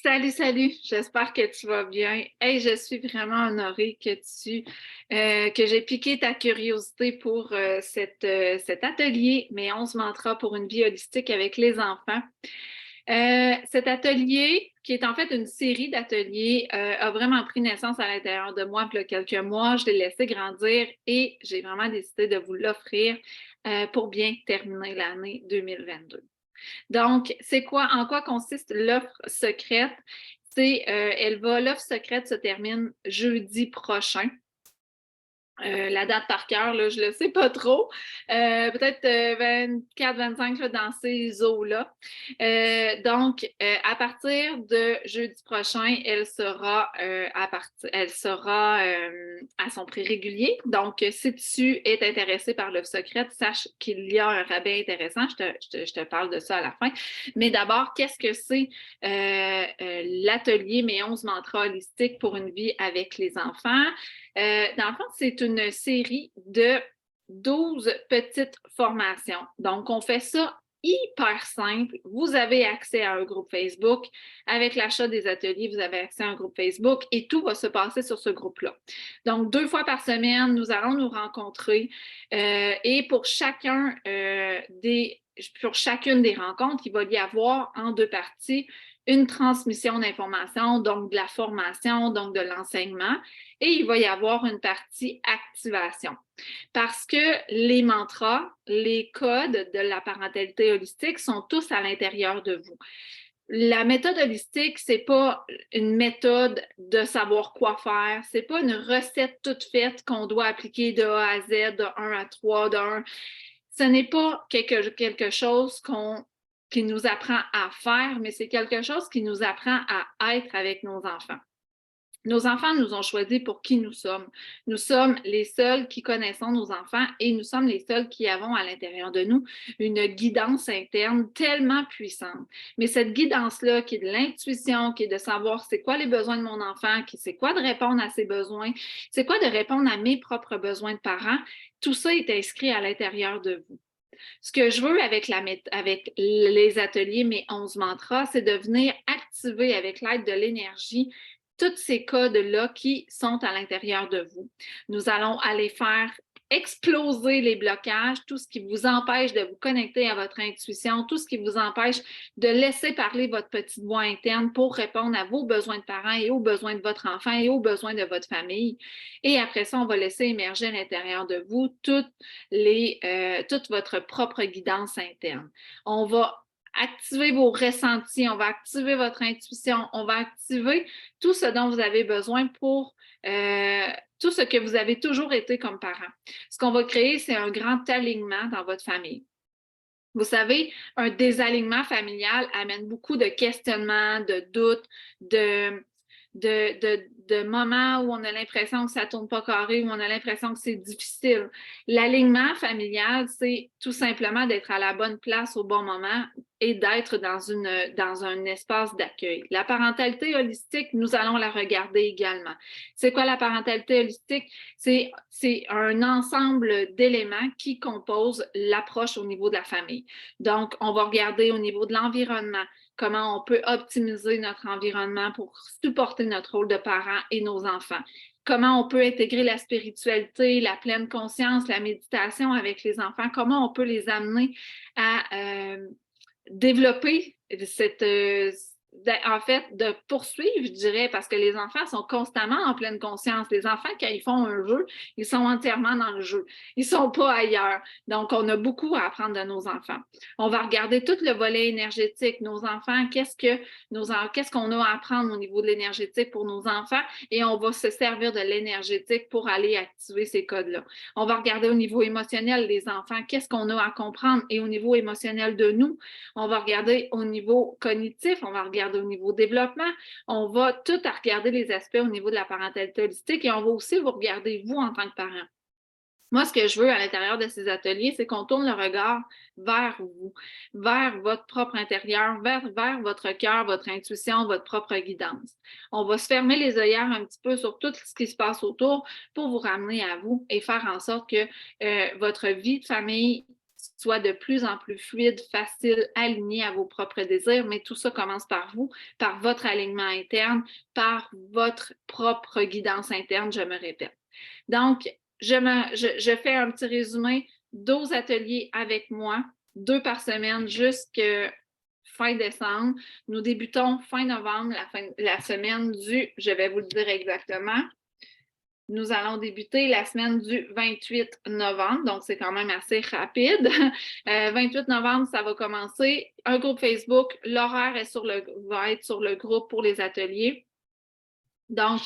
Salut, salut, j'espère que tu vas bien. Hey, je suis vraiment honorée que j'ai piqué ta curiosité pour cet atelier, mes 11 mantras pour une vie holistique avec les enfants. Cet atelier, qui est en fait une série d'ateliers, a vraiment pris naissance à l'intérieur de moi il y a quelques mois. Je l'ai laissé grandir et j'ai vraiment décidé de vous l'offrir pour bien terminer l'année 2022. Donc, en quoi consiste l'offre secrète? L'offre secrète se termine jeudi prochain. La date par cœur, là, je ne le sais pas trop. Peut-être 24-25 dans ces eaux-là. À partir de jeudi prochain, elle sera à son prix régulier. Donc, si tu es intéressé par l'offre secrète, sache qu'il y a un rabais intéressant. Je te parle de ça à la fin. Mais d'abord, qu'est-ce que c'est l'atelier Mes 11 mantras holistiques pour une vie avec les enfants? Dans le fond, c'est une série de 12 petites formations. Donc, on fait ça hyper simple. Vous avez accès à un groupe Facebook. Avec l'achat des ateliers, vous avez accès à un groupe Facebook et tout va se passer sur ce groupe-là. Donc, 2 fois par semaine, nous allons nous rencontrer et pour chacune des rencontres, il va y avoir en 2 parties une transmission d'informations, donc de la formation, donc de l'enseignement, et il va y avoir une partie activation. Parce que les mantras, les codes de la parentalité holistique sont tous à l'intérieur de vous. La méthode holistique, c'est pas une méthode de savoir quoi faire, c'est pas une recette toute faite qu'on doit appliquer de A à Z, de 1 à 3, de 1. Ce n'est pas quelque chose qui nous apprend à faire, mais c'est quelque chose qui nous apprend à être avec nos enfants. Nos enfants nous ont choisis pour qui nous sommes. Nous sommes les seuls qui connaissons nos enfants et nous sommes les seuls qui avons à l'intérieur de nous une guidance interne tellement puissante. Mais cette guidance-là, qui est de l'intuition, qui est de savoir c'est quoi les besoins de mon enfant, c'est quoi de répondre à ses besoins, c'est quoi de répondre à mes propres besoins de parents, tout ça est inscrit à l'intérieur de vous. Ce que je veux avec les ateliers, mes 11 mantras, c'est de venir activer avec l'aide de l'énergie tous ces codes-là qui sont à l'intérieur de vous. Nous allons aller faire exploser les blocages, tout ce qui vous empêche de vous connecter à votre intuition, tout ce qui vous empêche de laisser parler votre petite voix interne pour répondre à vos besoins de parents et aux besoins de votre enfant et aux besoins de votre famille. Et après ça, on va laisser émerger à l'intérieur de vous toute votre propre guidance interne. On va activer vos ressentis, on va activer votre intuition, on va activer tout ce dont vous avez besoin pour tout ce que vous avez toujours été comme parent. Ce qu'on va créer, c'est un grand alignement dans votre famille. Vous savez, un désalignement familial amène beaucoup de questionnements, de doutes, de moments où on a l'impression que ça ne tourne pas carré, où on a l'impression que c'est difficile. L'alignement familial, c'est tout simplement d'être à la bonne place au bon moment et d'être dans un espace d'accueil. La parentalité holistique, nous allons la regarder également. C'est quoi la parentalité holistique? C'est un ensemble d'éléments qui composent l'approche au niveau de la famille. Donc, on va regarder au niveau de l'environnement, comment on peut optimiser notre environnement pour supporter notre rôle de parent et nos enfants. Comment on peut intégrer la spiritualité, la pleine conscience, la méditation avec les enfants, comment on peut les amener à développer en fait, de poursuivre, je dirais, parce que les enfants sont constamment en pleine conscience. Les enfants, quand ils font un jeu, ils sont entièrement dans le jeu. Ils ne sont pas ailleurs. Donc, on a beaucoup à apprendre de nos enfants. On va regarder tout le volet énergétique. Nos enfants, qu'est-ce qu'on a à apprendre au niveau de l'énergétique pour nos enfants et on va se servir de l'énergétique pour aller activer ces codes-là. On va regarder au niveau émotionnel des enfants, qu'est-ce qu'on a à comprendre et au niveau émotionnel de nous. On va regarder au niveau cognitif, on va regarder au niveau développement, on va tout à regarder les aspects au niveau de la parentalité holistique et on va aussi vous regarder vous en tant que parent. Moi, ce que je veux à l'intérieur de ces ateliers, c'est qu'on tourne le regard vers vous, vers votre propre intérieur, vers votre cœur, votre intuition, votre propre guidance. On va se fermer les œillères un petit peu sur tout ce qui se passe autour pour vous ramener à vous et faire en sorte que votre vie de famille soit de plus en plus fluide, facile, aligné à vos propres désirs, mais tout ça commence par vous, par votre alignement interne, par votre propre guidance interne, je me répète. Donc, je fais un petit résumé, 12 ateliers avec moi, 2 par semaine jusqu'à fin décembre. Nous débutons fin novembre, la semaine du, je vais vous le dire exactement, nous allons débuter la semaine du 28 novembre, donc c'est quand même assez rapide. 28 novembre, ça va commencer. Un groupe Facebook, l'horaire va être sur le groupe pour les ateliers. Donc,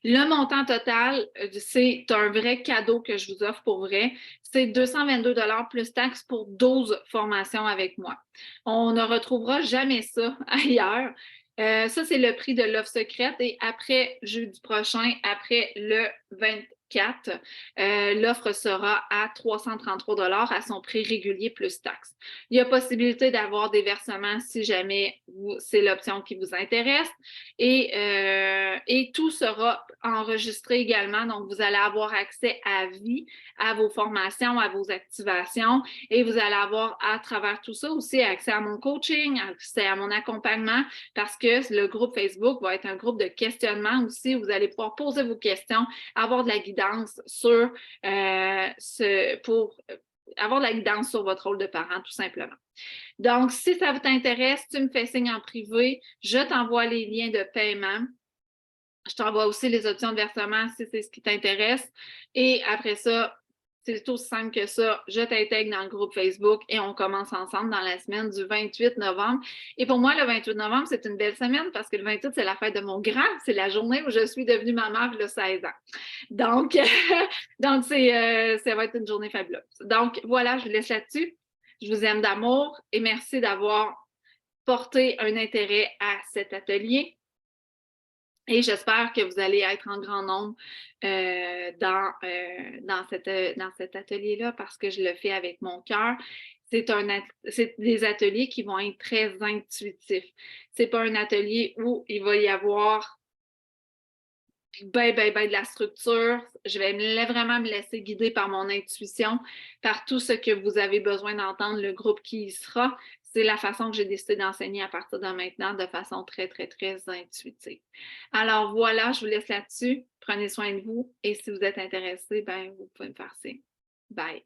le montant total, c'est un vrai cadeau que je vous offre pour vrai. C'est 222 $ plus taxes pour 12 formations avec moi. On ne retrouvera jamais ça ailleurs. Ça, c'est le prix de l'offre secrète. Et après jeudi prochain, après le 24, l'offre sera à 333 $ à son prix régulier plus taxes. Il y a possibilité d'avoir des versements si jamais c'est l'option qui vous intéresse. Et tout sera enregistré également. Donc, vous allez avoir accès à vie à vos formations, à vos activations et vous allez avoir à travers tout ça aussi accès à mon coaching, accès à mon accompagnement parce que le groupe Facebook va être un groupe de questionnement aussi où vous allez pouvoir poser vos questions, avoir de la guidance sur avoir de la guidance sur votre rôle de parent, tout simplement. Donc, si ça vous intéresse, tu me fais signe en privé, je t'envoie les liens de paiement. Je t'envoie aussi les options de versement si c'est ce qui t'intéresse. Et après ça, c'est aussi simple que ça, je t'intègre dans le groupe Facebook et on commence ensemble dans la semaine du 28 novembre. Et pour moi, le 28 novembre, c'est une belle semaine parce que le 28, c'est la fête de mon grand. C'est la journée où je suis devenue maman il y a 16 ans. Donc, ça va être une journée fabuleuse. Donc, voilà, je vous laisse là-dessus. Je vous aime d'amour et merci d'avoir porté un intérêt à cet atelier. Et j'espère que vous allez être en grand nombre dans cet atelier-là parce que je le fais avec mon cœur. C'est des ateliers qui vont être très intuitifs. Ce n'est pas un atelier où il va y avoir de la structure. Je vais vraiment me laisser guider par mon intuition, par tout ce que vous avez besoin d'entendre, le groupe qui y sera. C'est la façon que j'ai décidé d'enseigner à partir de maintenant de façon très, très, très intuitive. Alors voilà, je vous laisse là-dessus. Prenez soin de vous et si vous êtes intéressé, vous pouvez me faire signe. Bye!